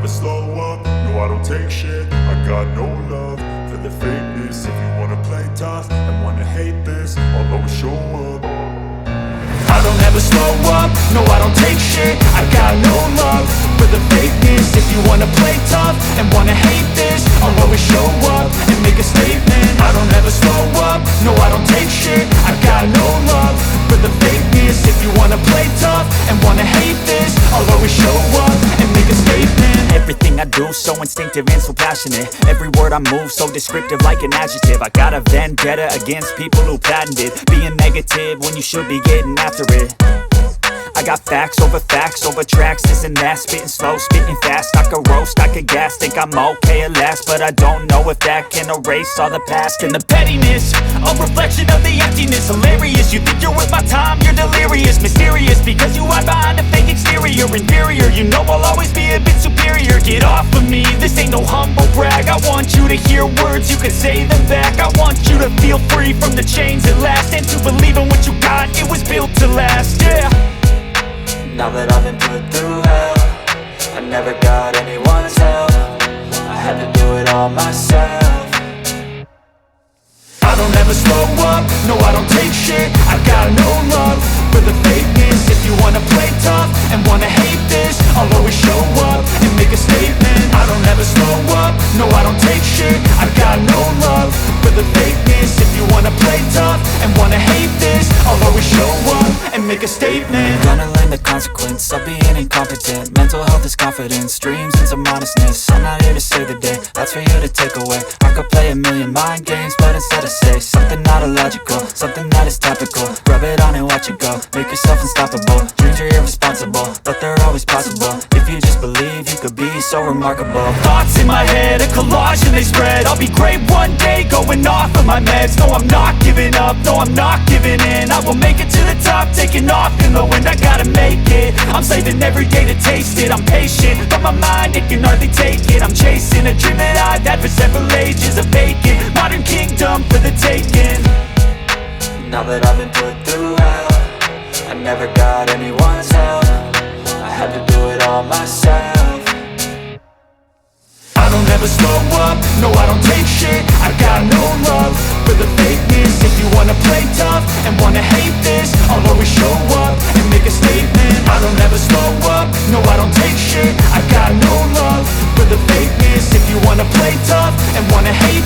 slow up, no I don't take shit. I got no love for the fakeness. If you wanna play tough and wanna hate this, I'll always show up. I don't ever slow up, no I don't take shit. I got no love for the fakeness. If you wanna play tough and wanna hate this, I'll always show up and make a statement. I don't ever slow up, no I don't take shit. I got no love for the fakeness. If you wanna play tough and wanna hate this, I'll always show up and make a statement. Everything I do so instinctive and so passionate. Every word I move so descriptive like an adjective. I got a vendetta against people who patented being negative when you should be getting after it. I got facts over tracks, this and that. Spitting slow, spitting fast, I could roast, I could gas. Think I'm okay at last, but I don't know if that can erase all the past. And the pettiness, a reflection of the emptiness. Hilarious, you think you're worth my time, you're delirious. Mysterious, because you hide behind a fake exterior. Inferior, you know I'll always be a bit superior. Get off of me, this ain't no humble brag. I want you to hear words, you can say them back. I want you to feel free from the chains at last, and to believe in what you got, it was built to last, yeah. Now that I've been put through hell, I never got anyone's help. I had to do it all myself. I don't ever slow up, no I don't take shit. I got no love for the fakeness. If you wanna play tough and wanna hate this, I'll always show up and make a statement. I don't ever slow up, no I don't take shit. I got no love for the fakeness. If you wanna play tough and wanna hate this, I'll always show up and make a statement. Gonna learn the consequence of being incompetent. Mental health is confidence, dreams and some honestness. I'm not here to save the day, that's for you to take away. I could play a million mind games, but instead I say something not illogical, something that is topical. Rub it on and watch it go, make yourself unstoppable. Dreams are irresponsible, but they're always possible. If you just believe, you could be so remarkable. Thoughts in my head, a collage and they spread. I'll be great one day, going off of my meds. No, I'm not giving up, no, I'm not giving in. I will make it to the top, taking off in the wind. I gotta make it, I'm saving every day to taste it. I'm patient, but my mind, it can hardly take it. I'm chasing a dream that I've had for several ages. A vacant, modern kingdom for the taking. Now that I've been put through hell, I never got anyone's help. I had to do it all myself. I don't ever slow up, no I don't take shit. I got no love for the fakeness. If you wanna play tough and wanna hate this, I'll always show up and make a statement. I don't ever slow up, no I don't take shit. I got no love for the fakeness. If you wanna play tough and wanna hate